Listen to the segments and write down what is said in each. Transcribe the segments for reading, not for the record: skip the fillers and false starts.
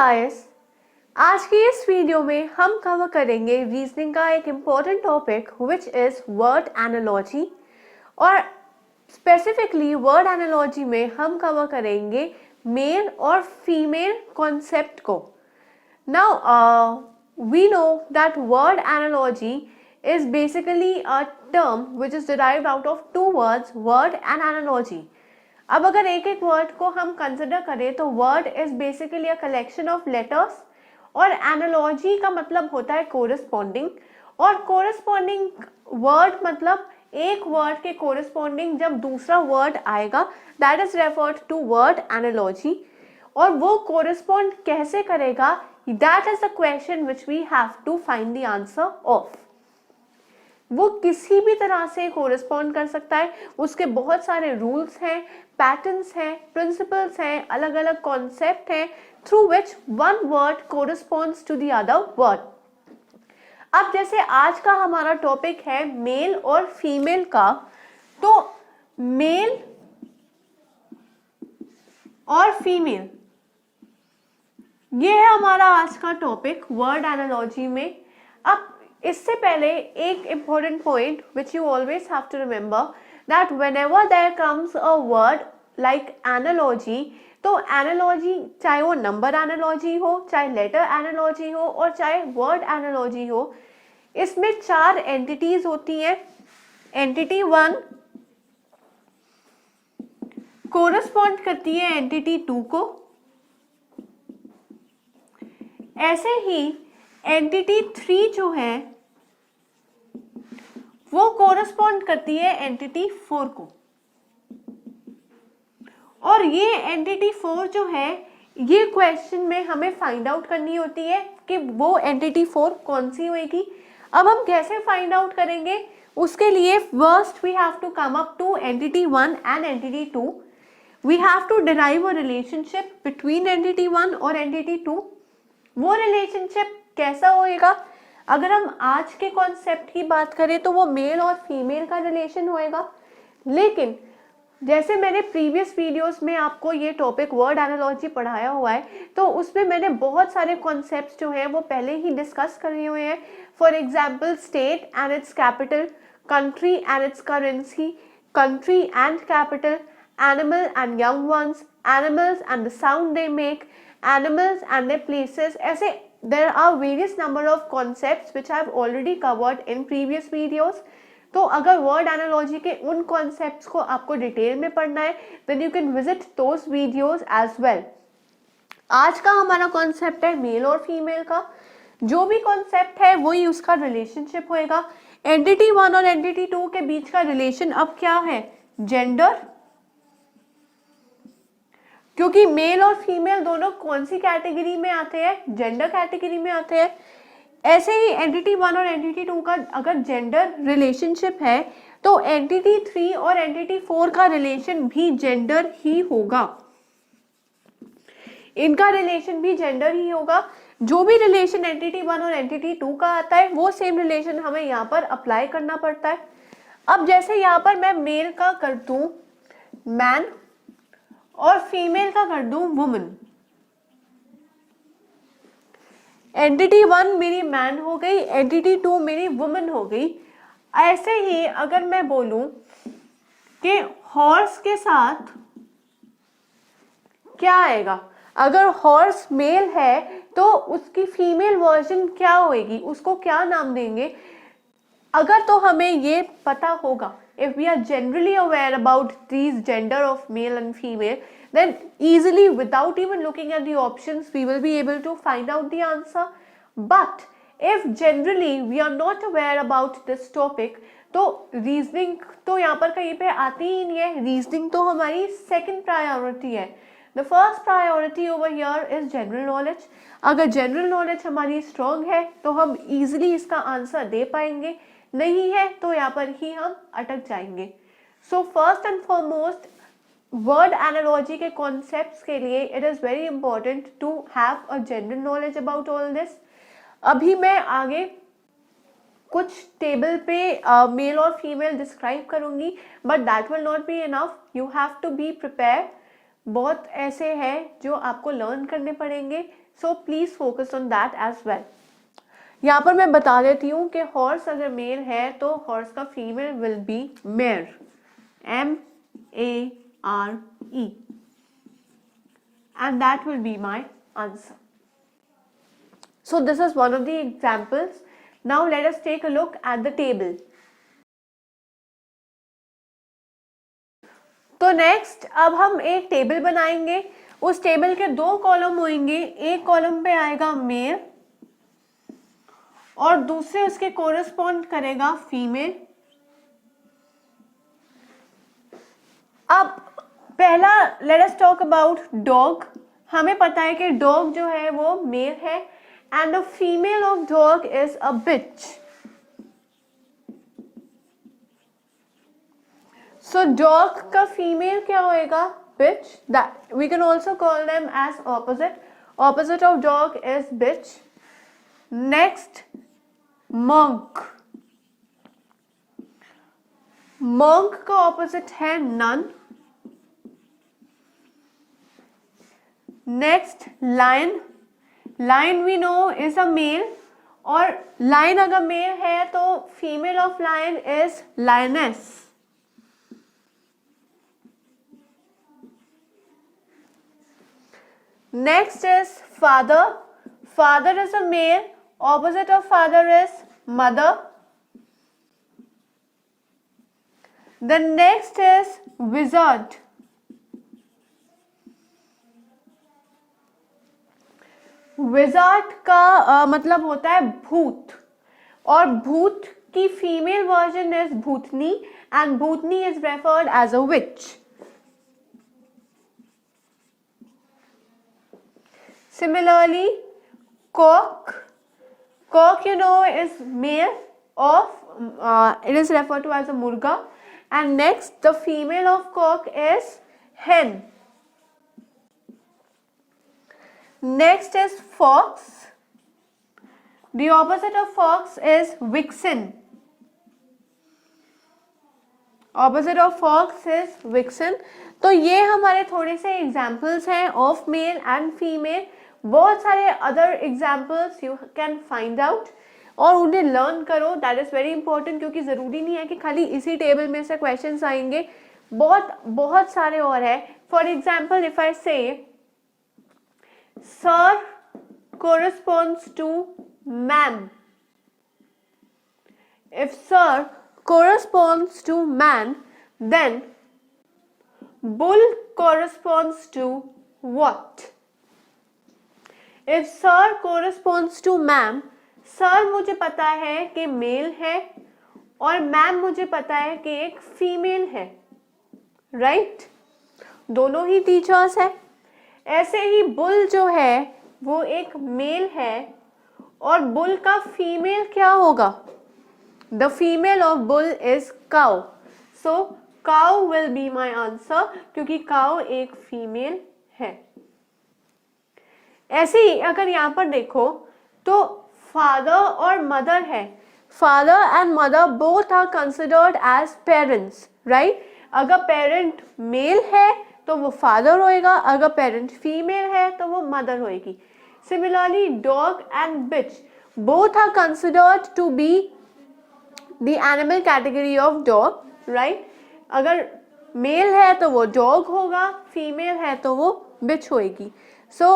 Guys, आज की इस वीडियो में हम कवर करेंगे रीजनिंग का एक important topic which is word analogy. और स्पेसिफिकली वर्ड एनालॉजी में हम कवर करेंगे मेल और फीमेल कॉन्सेप्ट को। Now we know that word analogy is basically a term which is derived out of two words, word and analogy. अब अगर एक एक वर्ड को हम कंसिडर करें तो word is basically a collection of letters और एनालॉजी का मतलब होता है कोरिस्पॉन्डिंग। और कोरिस्पॉन्डिंग वर्ड मतलब एक वर्ड के कोरिस्पॉन्डिंग जब दूसरा वर्ड आएगा, that is referred to word analogy. और वो कोरिस्पॉन्ड कैसे करेगा, that is the question which we have to find the answer of. वो किसी भी तरह से कोरिस्पॉन्ड कर सकता है, उसके बहुत सारे रूल्स हैं, पैटर्न्स हैं, प्रिंसिपल्स हैं, अलग अलग कॉन्सेप्ट हैं through which one word corresponds to the other word. अब जैसे आज का हमारा टॉपिक है मेल और फीमेल का, तो मेल और फीमेल ये है हमारा आज का टॉपिक वर्ड एनालॉजी में। अब इससे पहले एक important point which you always have to remember that whenever there comes a word like analogy, तो analogy चाहे वो number analogy हो, चाहे letter analogy हो और चाहे word analogy हो, इसमें चार entities होती हैं। entity 1 correspond करती है entity 2 को, ऐसे ही entity 3 जो है वो कोरस्पॉन्ड करती है एंटिटी 4 को। और ये एंटिटी 4 जो है, ये क्वेश्चन में हमें फाइंड आउट करनी होती है कि वो एंटिटी 4 कौन सी होगी। अब हम कैसे फाइंड आउट करेंगे, उसके लिए first we have to come up to entity 1 and entity 2। We have to derive a relationship between entity 1 और एंटिटी 2। वो रिलेशनशिप कैसा होएगा, अगर हम आज के कॉन्सेप्ट की बात करें तो वो मेल और फीमेल का रिलेशन होएगा। लेकिन जैसे मैंने प्रीवियस वीडियोस में आपको ये टॉपिक वर्ड एनालॉजी पढ़ाया हुआ है, तो उसमें मैंने बहुत सारे कॉन्सेप्ट्स जो हैं वो पहले ही डिस्कस करे हुए हैं। For example state and it's capital, country and it's currency, country and capital, animal and young ones, animals and the sound they make, animals and their places. ऐसे there are various number of concepts which I have already covered in previous videos. तो अगर word analogy के उन concepts को आपको detail में पढ़ना है, then you can visit those videos as well. आज का हमारा कॉन्सेप्ट है मेल और फीमेल का। जो भी कॉन्सेप्ट है वही उसका रिलेशनशिप होएगा। एंटिटी 1 और एंटिटी 2 के बीच का रिलेशन अब क्या है, जेंडर, क्योंकि मेल और फीमेल दोनों कौन सी कैटेगरी में आते हैं, जेंडर कैटेगरी में आते हैं। ऐसे ही एंटिटी 1 और एंटिटी 2 का अगर जेंडर रिलेशनशिप है तो एंटिटी 3 और एंटिटी 4 का रिलेशन भी जेंडर ही होगा। इनका रिलेशन भी जेंडर ही होगा। जो भी रिलेशन एंटिटी 1 और एंटिटी 2 का आता है वो सेम रिलेशन हमें यहाँ पर अप्लाई करना पड़ता है। अब जैसे यहाँ पर मैं मेल का कर दूं मैन और फीमेल का कर दूं वुमन, एंटिटी 1 मेरी मैन हो गई, एंटिटी 2 मेरी वुमन हो गई। ऐसे ही अगर मैं बोलूं कि हॉर्स के साथ क्या आएगा, अगर हॉर्स मेल है तो उसकी फीमेल वर्जन क्या होएगी, उसको क्या नाम देंगे। अगर तो हमें ये पता होगा, if we are generally aware about these gender of male and female, then easily without even looking at the options we will be able to find out the answer. But if generally we are not aware about this topic, तो reasoning तो यहाँ पर कहीं पे आती ही नहीं है। Reasoning तो हमारी सेकंड प्रायोरिटी है। The first priority over here is general knowledge. अगर जनरल नॉलेज हमारी स्ट्रॉन्ग है तो हम इजीली इसका आंसर दे पाएंगे, नहीं है तो यहाँ पर ही हम अटक जाएंगे। So first and foremost word analogy के कॉन्सेप्ट्स के लिए it is very important to have a general knowledge about all this. अभी मैं आगे कुछ टेबल पे मेल और फीमेल डिस्क्राइब करूंगी, but that will not be enough, you have to be prepare. बहुत ऐसे हैं जो आपको लर्न करने पड़ेंगे so please focus on that as well. यहाँ पर मैं बता देती हूँ कि हॉर्स अगर मेल है तो हॉर्स का female will be mayor, M-A-R-E, and that will be my answer. So this is one of the examples. Now let us take a look at the table. तो नेक्स्ट अब हम एक table बनाएंगे। उस table के दो column होंगे, एक कॉलम पे आएगा मेल और दूसरे उसके कोरिस्पॉन्ड करेगा फीमेल। अब पहला let us talk about dog. हमें पता है कि डॉग जो है वो मेल है and the female of dog is a bitch. So dog का फीमेल क्या होएगा? Bitch. That we can also call them as opposite. Opposite of dog is bitch. Next monk। monk का ऑपोजिट है nun. Next lion. Lion we know is a male और lion अगर male है तो female of lion is lioness. Next is father. Father is a male, opposite of father is mother. The next is wizard। wizard का मतलब होता है भूत और भूत की फीमेल वर्जन इज भूतनी एंड भूतनी is referred as a witch. Similarly cock। Cock, you know, is male of, it is referred to as a murga. And next, the female of cock is hen. Next is fox. The opposite of fox is vixen. Opposite of fox is vixen. तो ये हमारे थोड़े से examples हैं of male and female. बहुत सारे other examples you can find out और उन्हें लर्न करो। दैट इज वेरी इंपॉर्टेंट क्योंकि ज़रूरी नहीं है कि खाली इसी टेबल में से क्वेश्चंस आएंगे, बहुत सारे और है। फॉर एग्जाम्पल इफ आई से sir corresponds to man, if sir corresponds to man, then bull corresponds to what? If sir corresponds to ma'am, sir मुझे पता है कि मेल है और मैम मुझे पता है कि एक फीमेल है, राइट? दोनों ही टीचर्स है। ऐसे ही बुल जो है वो एक मेल है और बुल का फीमेल क्या होगा? The female of bull is cow. So cow will be my answer क्योंकि काउ एक फीमेल है। ऐसे ही अगर यहाँ पर देखो तो फादर और मदर है। Father and mother both are considered as parents, right? अगर पेरेंट मेल है तो वो फादर होएगा, अगर पेरेंट फीमेल है तो वो मदर होएगी। Similarly dog and bitch both are considered to be the animal category of dog, right? अगर मेल है तो वो डॉग होगा, फीमेल है तो वो बिच होएगी। So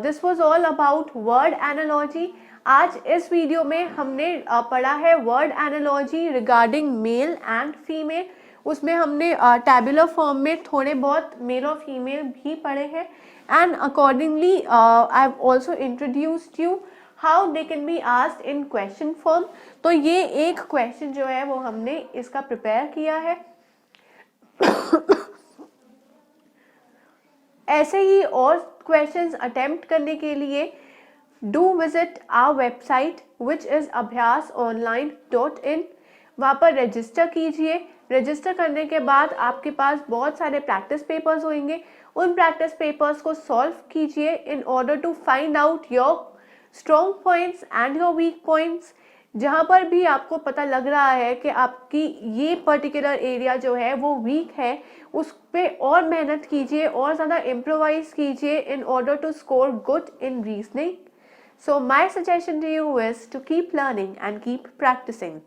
this was all about word analogy. आज इस वीडियो में हमने पढ़ा है word analogy regarding male and female. उसमें हमने टैबुलर फॉर्म में थोड़े बहुत मेल और फीमेल भी पढ़े हैं and accordingly I have also introduced you how they can be asked in question form. तो ये एक क्वेश्चन जो है वो हमने इसका प्रिपेयर किया है। ऐसे ही और क्वेश्चंस अटेम्प्ट करने के लिए do visit our website which is abhyasonline.in। वहाँ पर रजिस्टर कीजिए। रजिस्टर करने के बाद आपके पास बहुत सारे प्रैक्टिस पेपर्स होंगे। उन प्रैक्टिस पेपर्स को सॉल्व कीजिए in order to find out your strong points and your weak points. जहाँ पर भी आपको पता लग रहा है कि आपकी ये पर्टिकुलर एरिया जो है वो वीक है, उस पे और मेहनत कीजिए और ज़्यादा इम्प्रोवाइज कीजिए in order to score good in reasoning. So my suggestion to you is to keep learning and keep practicing.